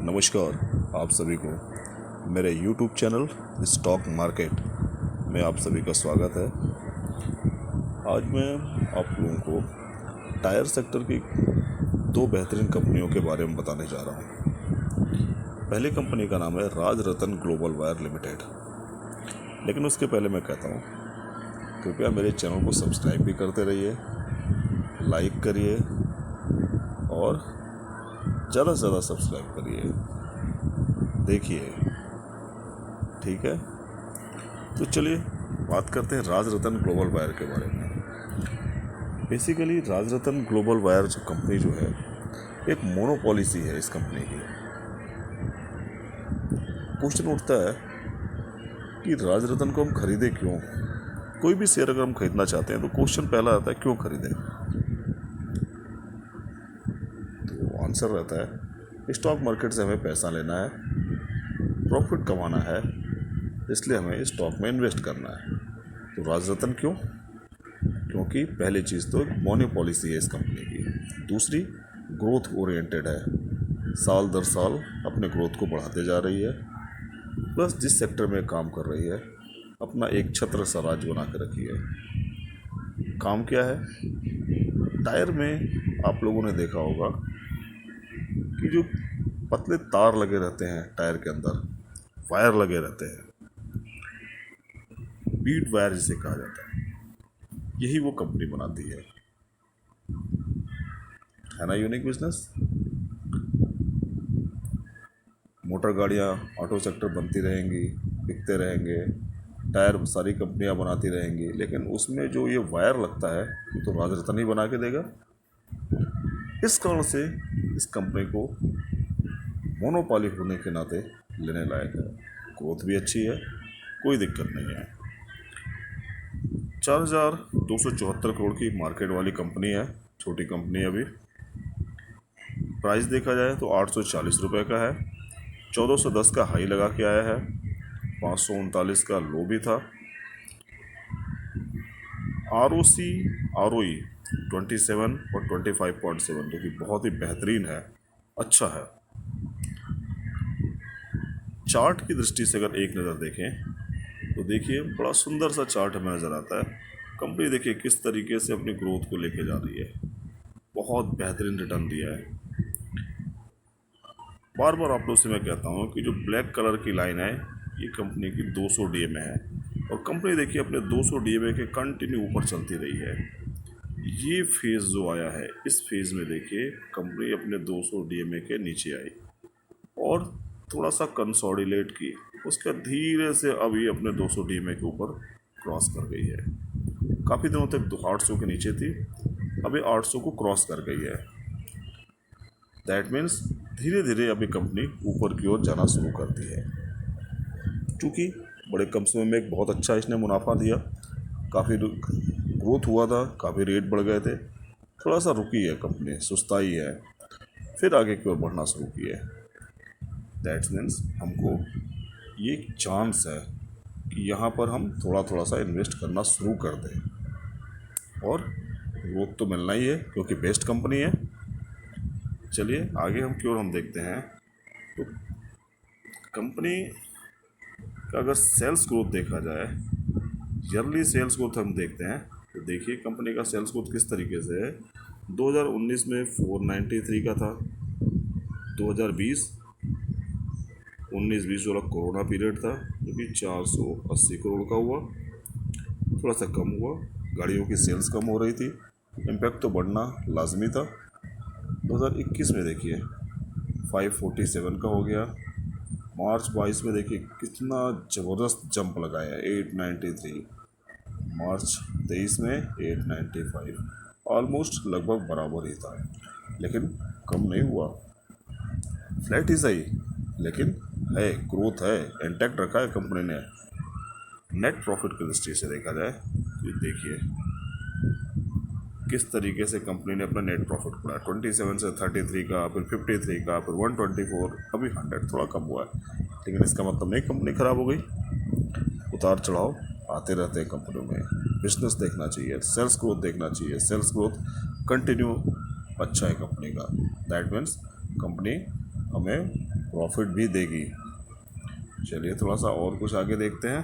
नमस्कार आप सभी को मेरे YouTube चैनल स्टॉक मार्केट में आप सभी का स्वागत है। आज मैं आप लोगों को टायर सेक्टर की दो बेहतरीन कंपनियों के बारे में बताने जा रहा हूँ। पहली कंपनी का नाम है राजरतन ग्लोबल वायर लिमिटेड। लेकिन उसके पहले मैं कहता हूँ, कृपया मेरे चैनल को सब्सक्राइब भी करते रहिए, लाइक करिए और ज़्यादा से ज़्यादा सब्सक्राइब करिए, देखिए, ठीक है। तो चलिए बात करते हैं राजरतन ग्लोबल वायर के बारे में। बेसिकली राजरतन ग्लोबल वायर जो कंपनी जो है, एक मोनोपोली सी है। इस कंपनी की क्वेश्चन उठता है कि राजरतन को हम खरीदें क्यों। कोई भी शेयर अगर हम खरीदना चाहते हैं तो क्वेश्चन पहला आता है, क्यों खरीदें। तो आंसर रहता है, स्टॉक मार्केट से हमें पैसा लेना है, प्रॉफिट कमाना है, इसलिए हमें स्टॉक में इन्वेस्ट करना है। तो राजरतन क्यों? क्योंकि पहली चीज़ तो मोनोपोली सी है इस कंपनी की। दूसरी, ग्रोथ ओरिएंटेड है, साल दर साल अपने ग्रोथ को बढ़ाते जा रही है। प्लस जिस सेक्टर में काम कर रही है, अपना एक छत्र सा राज बना के रखी है। काम क्या है? टायर में आप लोगों ने देखा होगा कि जो पतले तार लगे रहते हैं टायर के अंदर, वायर लगे रहते हैं, बीट वायर जिसे कहा जाता है, यही वो कंपनी बनाती है ना। Unique business. मोटर गाड़ियाँ, ऑटो सेक्टर बनती रहेंगी, बिकते रहेंगे, टायर सारी कंपनियां बनाती रहेंगी, लेकिन उसमें जो ये वायर लगता है ये तो राजरतन ही बना के देगा। इस कारण से इस कंपनी को मोनोपोली होने के नाते लेने लायक है। ग्रोथ भी अच्छी है, कोई दिक्कत नहीं है। 4,274 करोड़ की मार्केट वाली कंपनी है, छोटी कंपनी अभी। प्राइस देखा जाए तो 840 रुपये का है। 1410 का हाई लगा के आया है, 539 का लो भी था। ROC ROE 27 और 25.7 जो कि बहुत ही बेहतरीन है, अच्छा है। चार्ट की दृष्टि से अगर एक नज़र देखें तो देखिए, बड़ा सुंदर सा चार्ट हमें नज़र आता है। कंपनी देखिए किस तरीके से अपनी ग्रोथ को लेके जा रही है, बहुत बेहतरीन रिटर्न दिया है। बार बार आप लोग से मैं कहता हूँ कि जो ब्लैक कलर की लाइन है, ये कंपनी की 200 DMA है, और कंपनी देखिए अपने 200 DMA के कंटिन्यू ऊपर चलती रही है। ये फेज़ जो आया है, इस फेज़ में देखिए कंपनी अपने 200 DMA के नीचे आई और थोड़ा सा कंसोलिडेट की, उसके धीरे से अब ये अपने 200 DMA के ऊपर क्रॉस कर गई है। काफ़ी दिनों तक 800 के नीचे थी, अभी 800 को क्रॉस कर गई है। दैट मीन्स धीरे धीरे अभी कंपनी ऊपर की ओर जाना शुरू करती है। क्योंकि बड़े कम समय में एक बहुत अच्छा इसने मुनाफा दिया, काफ़ी ग्रोथ हुआ था, काफ़ी रेट बढ़ गए थे, थोड़ा सा रुकी है कंपनी, सुस्ताई है, फिर आगे की ओर बढ़ना शुरू की है। दैट मीन्स हमको ये चांस है कि यहाँ पर हम थोड़ा थोड़ा सा इन्वेस्ट करना शुरू कर दें, और ग्रोथ तो मिलना ही है क्योंकि बेस्ट कंपनी है। चलिए आगे हम की ओर हम देखते हैं। तो कंपनी का अगर सेल्स ग्रोथ देखा जाए, ईयरली सेल्स ग्रोथ हम देखते हैं, तो देखिए कंपनी का सेल्स ग्रोथ किस तरीके से है। 2019 में 493 का था, 2020 19-20 वाला कोरोना पीरियड था जो कि 480 करोड़ का हुआ, थोड़ा सा कम हुआ, गाड़ियों की सेल्स कम हो रही थी, इम्पैक्ट तो बढ़ना लाजमी था। 2021 में देखिए 547 का हो गया। मार्च 22 में देखिए कितना ज़बरदस्त जंप लगाया, 893। मार्च 23 में 895, ऑलमोस्ट लगभग बराबर ही था, लेकिन कम नहीं हुआ, फ्लैट ही सही, लेकिन है, ग्रोथ है, इंटैक्ट रखा है कंपनी ने। नेट प्रॉफिट की दृष्टि से देखा जाए तो देखिए किस तरीके से कंपनी ने अपना नेट प्रॉफिट बढ़ाया, 27 से 33 का, फिर 53 का, फिर 124, अभी 100, थोड़ा कम हुआ है। लेकिन इसका मतलब नहीं कंपनी ख़राब हो गई, उतार चढ़ाव आते रहते हैं कंपनियों में। बिजनेस देखना चाहिए, सेल्स ग्रोथ देखना चाहिए, सेल्स ग्रोथ कंटिन्यू अच्छा है कंपनी का। दैट मीन्स कंपनी हमें प्रॉफिट भी देगी। चलिए थोड़ा सा और कुछ आगे देखते हैं।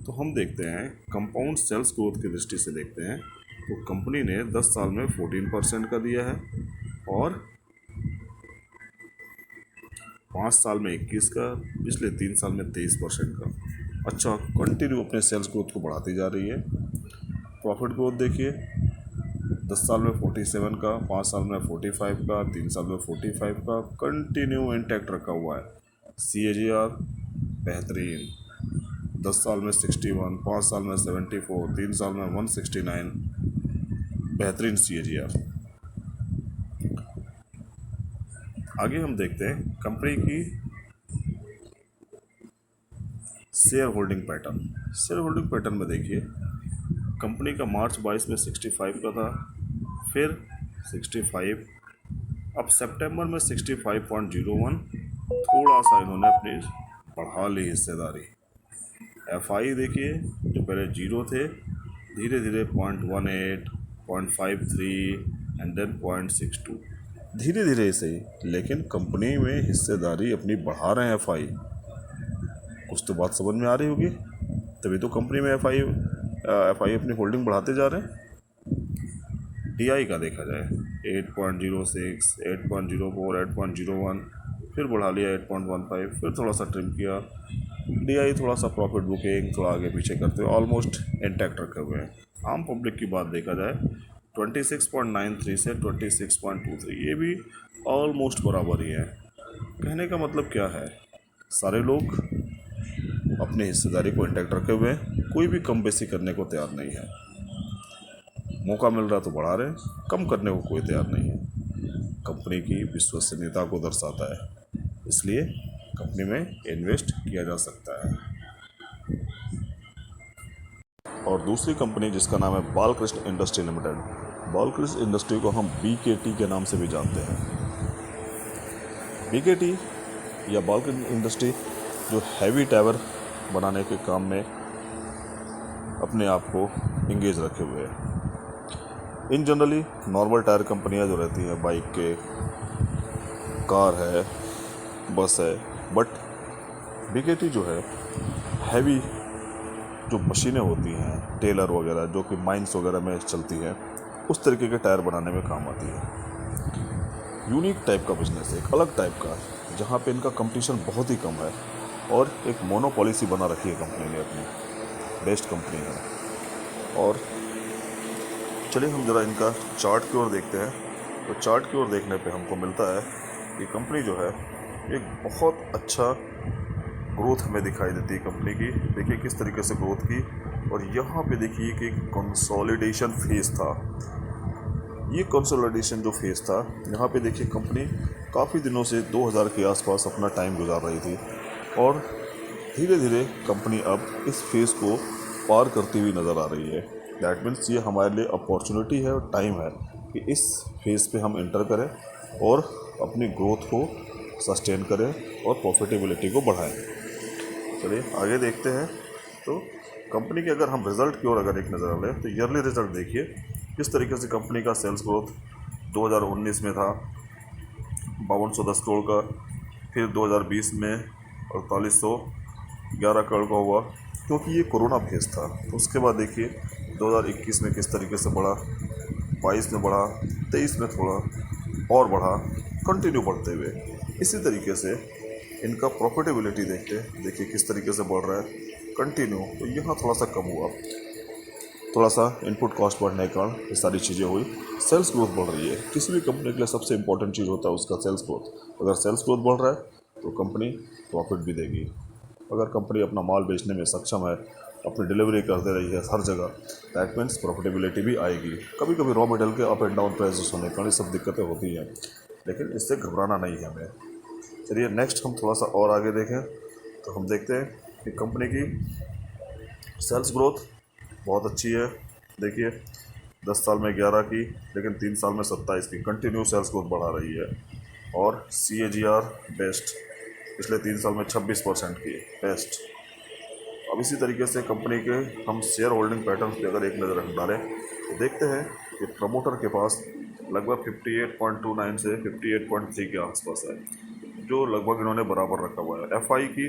तो हम देखते हैं कंपाउंड सेल्स ग्रोथ की दृष्टि से देखते हैं तो कंपनी ने 10 साल में 14% का दिया है और 5 साल में 21 का, पिछले 3 साल में 23% का। अच्छा, कंटिन्यू अपने सेल्स ग्रोथ को बढ़ाती जा रही है। प्रॉफिट ग्रोथ देखिए, 10 साल में 47 का, 5 साल में 45 का, 3 साल में 45 का, कंटिन्यू इंटैक्ट रखा हुआ है। CAGR बेहतरीन, 10 साल में 61, 5 साल में 74, 3 साल में 169, बेहतरीन CAGR। आगे हम देखते हैं कंपनी की share holding pattern. Share holding pattern में देखिए, कंपनी का मार्च 22 में 65 का था, फिर 65, अब सितंबर में 65.01, थोड़ा सा इन्होंने अपनी बढ़ा ली हिस्सेदारी। FI देखिए, जो पहले 0 थे, धीरे धीरे 0.18, 0.53 एंड देन 0.62, धीरे धीरे ऐसे ही, लेकिन कंपनी में हिस्सेदारी अपनी बढ़ा रहे हैं FI। कुछ तो बात समझ में आ रही होगी, तभी तो कंपनी में FI अपनी होल्डिंग बढ़ाते जा रहे हैं। DI का देखा जाए 8.06, 8.04, 8.01, फिर बढ़ा लिया 8.15, फिर थोड़ा सा ट्रिम किया। DI थोड़ा सा प्रॉफिट बुकिंग थोड़ा आगे पीछे करते हुए ऑलमोस्ट इंटैक्ट रखे हुए हैं। आम पब्लिक की बात देखा जाए 26.93 से 26.23, ये भी ऑलमोस्ट बराबर ही है। कहने का मतलब क्या है, सारे लोग अपनी हिस्सेदारी को इंटैक्ट रखे हुए हैं, कोई भी कम बेसी करने को तैयार नहीं है। मौका मिल रहा तो बढ़ा रहे हैं, कम करने को कोई तैयार नहीं है। कंपनी की विश्वसनीयता को दर्शाता है, इसलिए कंपनी में इन्वेस्ट किया जा सकता है। और दूसरी कंपनी जिसका नाम है Balkrishna industry limited. Balkrishna industry को हम BKT के नाम से भी जानते हैं। BKT या बालकृष्ण इंडस्ट्री जो हैवी टायर बनाने के काम में अपने आप को इंगेज रखे हुए है। इन जनरली नॉर्मल टायर कंपनियां जो रहती हैं, बाइक के, कार है, बस है, बट BKT जो है हैवी जो मशीनें होती हैं, टेलर वगैरह जो कि माइंस वगैरह में चलती हैं, उस तरीके के टायर बनाने में काम आती है। यूनिक टाइप का बिजनेस है, एक अलग टाइप का, जहाँ पे इनका कंपटीशन बहुत ही कम है और एक मोनोपॉलिसी बना रखी है कंपनी ने अपनी। बेस्ट कंपनी है। और चलिए हम ज़रा इनका चार्ट की ओर देखते हैं। तो चार्ट की ओर देखने पे हमको मिलता है कि कंपनी जो है एक बहुत अच्छा ग्रोथ हमें दिखाई देती है कंपनी की। देखिए किस तरीके से ग्रोथ की, और यहाँ पे देखिए कि कंसोलिडेशन फेज था। ये कंसोलिडेशन जो फेज था, यहाँ पे देखिए कंपनी काफ़ी दिनों से 2000 के आसपास अपना टाइम गुजार रही थी और धीरे धीरे कंपनी अब इस फेज़ को पार करती हुई नज़र आ रही है। दैट मीन्स ये हमारे लिए अपॉर्चुनिटी है और टाइम है कि इस फेज़ पे हम एंटर करें और अपनी ग्रोथ को सस्टेन करें और प्रॉफिटेबिलिटी को बढ़ाएं। चलिए आगे देखते हैं। तो कंपनी के अगर हम रिज़ल्ट की ओर अगर एक नज़र डालें तो ईयरली रिज़ल्ट देखिए किस तरीके से कंपनी का सेल्स ग्रोथ 2019 में था 5210 करोड़ का, फिर 2020 में 4811 करोड़ का हुआ, क्योंकि ये कोरोना फेज था। उसके बाद देखिए 2021 में किस तरीके से बढ़ा, 22 में बढ़ा, 23 में थोड़ा और बढ़ा, कंटिन्यू बढ़ते हुए। इसी तरीके से इनका प्रॉफिटेबिलिटी देखिए किस तरीके से बढ़ रहा है कंटिन्यू। तो यहाँ थोड़ा सा कम हुआ, थोड़ा सा इनपुट कॉस्ट बढ़ने के कारण ये सारी चीज़ें हुई। सेल्स ग्रोथ बढ़ रही है, किसी भी कंपनी के लिए सबसे इंपॉर्टेंट चीज़ होता है उसका सेल्स ग्रोथ। अगर सेल्स ग्रोथ बढ़ रहा है तो कंपनी प्रॉफिट भी देगी। अगर कंपनी अपना माल बेचने में सक्षम है, अपनी डिलीवरी करते रही है हर जगह, दैट मीन्स प्रॉफिटेबिलिटी भी आएगी। कभी कभी रॉ मटेरियल के अप एंड डाउन प्राइसेस होने के कारण सब दिक्कतें होती हैं, लेकिन इससे घबराना नहीं है हमें। चलिए नेक्स्ट हम थोड़ा सा और आगे देखें तो हम देखते हैं कि कंपनी की सेल्स ग्रोथ बहुत अच्छी है। देखिए 10 साल में 11 की, लेकिन 3 साल में 27 की, कंटिन्यू सेल्स ग्रोथ बढ़ा रही है। और CAGR बेस्ट, पिछले 3 साल में 26% की, बेस्ट। अब इसी तरीके से कंपनी के हम शेयर होल्डिंग पैटर्न पे अगर एक नज़र डालें तो देखते हैं कि प्रमोटर के पास लगभग 58.29 से 58.3 के आसपास है। जो लगभग इन्होंने बराबर रखा हुआ है। एफआई की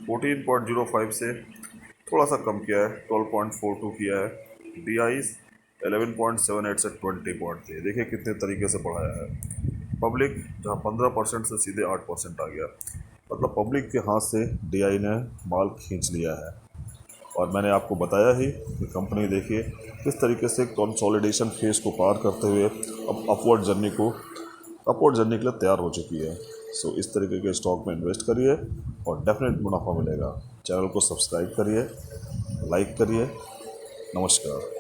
14.05 से थोड़ा सा कम किया है, 12.42 किया है। डीआई 11.78 से 20 पॉइंट दिए। देखिए कितने तरीके से बढ़ाया है। पब्लिक जहाँ 15% से सीधे 8% आ गया, मतलब पब्लिक के हाथ से डीआई ने माल खींच लिया है। और मैंने आपको बताया ही कि कंपनी देखिए किस तरीके से कंसोलिडेशन फेज को पार करते हुए अब अपवर्ड जर्नी के लिए तैयार हो चुकी है। सो इस तरीके के स्टॉक में इन्वेस्ट करिए और डेफिनेट मुनाफा मिलेगा। चैनल को सब्सक्राइब करिए, लाइक करिए। नमस्कार।